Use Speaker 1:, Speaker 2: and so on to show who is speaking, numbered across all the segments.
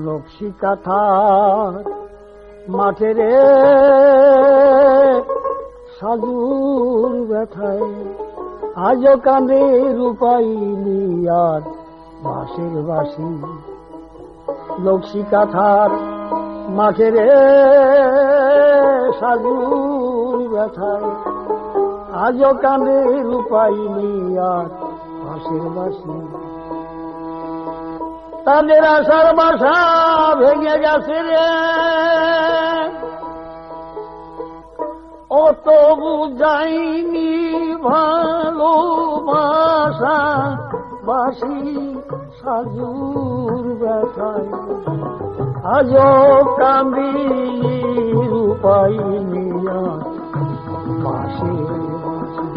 Speaker 1: নকশি কাঁথার মাঠে রে সাজুর ব্যথায় আজও কাঁদে রূপাইনি আর বাঁশের বাঁশি। নকশি কাঁথার মাঠে রে সাজুর ব্যথায় আজও কাঁদে রূপাইনি আর বাঁশের বাঁশি। তাদের আশার বাসা ভেঙে গেছে রে, ও তো বুঝাইনি ভালোবাসা বাসি সাজুর ব্যথায় আজও কান্দি রূপাইনি বাঁশের বাঁশি।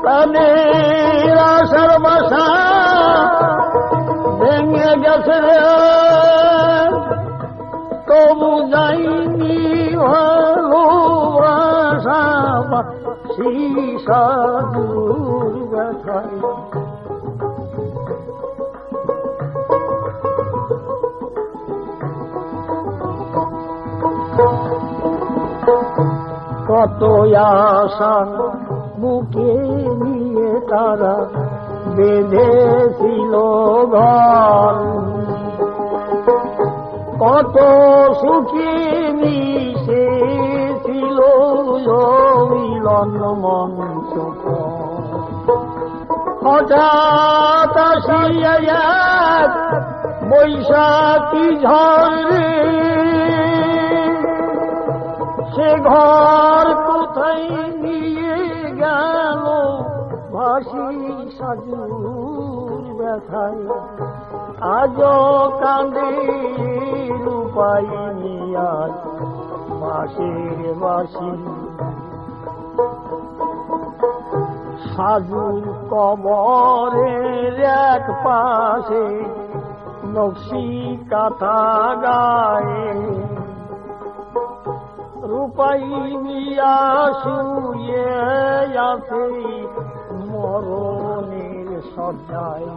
Speaker 1: তাদের আশার বাসা ভেঙে গেছে রে, তবু যাইনি ভালোবাসা বাঁশি সাজুর ব্যথায়। কত আশা বুকে নিয়ে তারা বেঁধেছিল ঘর, কত সুখী মিশেছিল মিলন মঞ্চ। হঠাৎ আসিয়া এক বৈশাখী ঝড়ে সে ঘর কোথায় নিয়ে গেল বাঁশি সাজুর ব্যথায় আজও কাঁদে রূপাইনি আর বাঁশের বাঁশি। সাজুর কবরের এক পাশে নকশি কাঁথা গায়ে রূপাইনি শুয়ে আছে মরণের শয্যায়।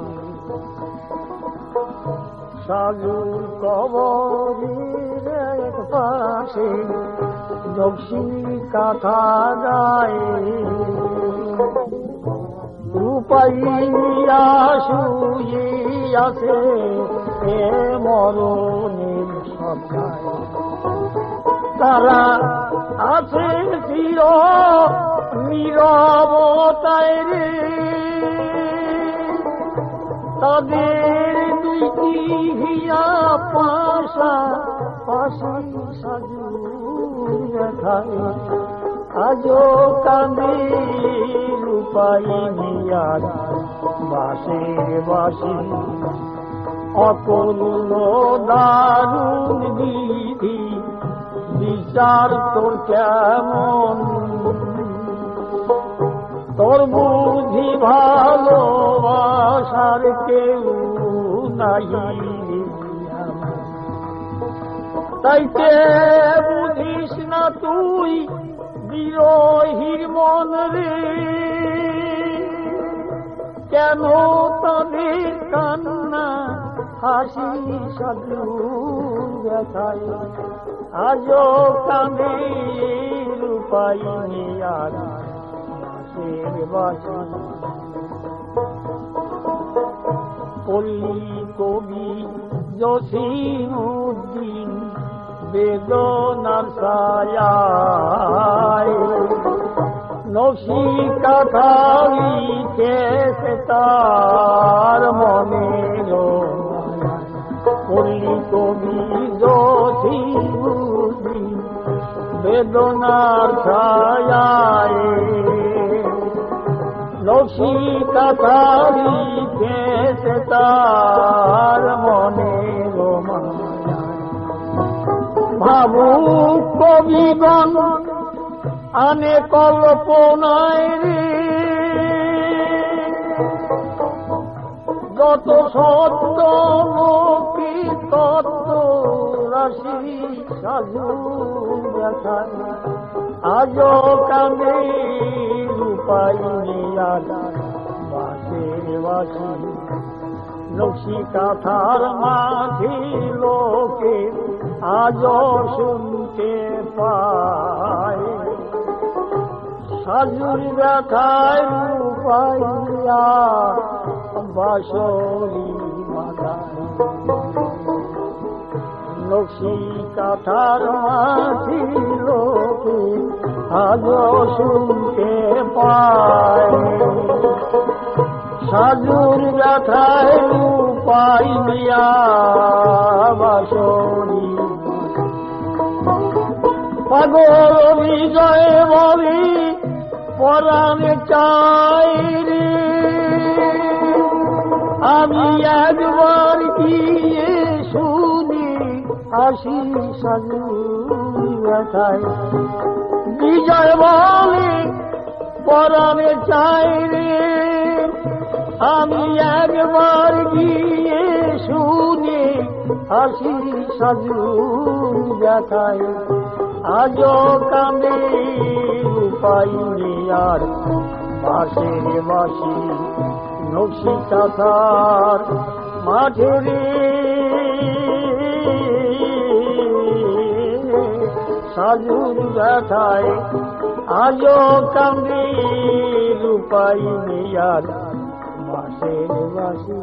Speaker 1: সাজুর কবরের এক পাশে নকশি কাঁথা গায়ে রূপাইনি শুয়ে আছে মরণের শয্যায়। তারা আছে চির নীরবতায় রে, তাদের দুইটি হিয়া পাশা পাশি সাজুর ব্যথায় আজও কাঁদে রূপাইনি আর বাঁশের বাঁশি। অতুল্য দারুণ বিধি বিচার তোর কেমন, তোর বুঝি ভালোবাসার কেউ নাই, তাইতে বুঝিস না তুই বিরহীর মন রে, কেন তাদের কান্না হাসি সাজুর ব্যথায় আজও কাঁদে রূপাইনি আর বাঁশের বাঁশি। পল্লী কবি জসিমউদ্দিন বেদনার ছায়ায় নকশি কাঁথা লিখেছে তার মনের। পল্লী কবি জসিমউদ্দিন বেদনার ছায়ায় নকশি কাঁথা লিখেছে তার মনের মায়ায়। ভাবুক কবিগণ আনে কল্পনায় রে, যত সত্য লোকে তত্ত্ব রাশি সাজুর ব্যথায় আজও কাঁদে রূপাইনি আর বাঁশের বাঁশি। নকশি কাঁথার মাঝি লোকে আজও শুনতে পায়, সাজুর ব্যথায় রূপাইয়া বাঁশরি বাজায়। নকশি কাঁথার মাঝি লোকে আজও শুনতে পায়, সাজুর ব্যথায় রূপাইয়া বাঁশরি। পাগল বিজয় বলি পরাণে চাই রে, আমি একবার গিয়ে শুনি আসি সাজুর ব্যথায়। বিজয় বলি পরাণে চাই রে, আমি একবার গিয়ে শুনি আসি সাজুর ব্যথায়। আজও কান্দে পাইনি আর বাঁশের বাঁশি নকশি কাঁথার মাঠে রে, সাজুর ব্যথায় আজও কান্দে পাইনি আর বাঁশের বাঁশি।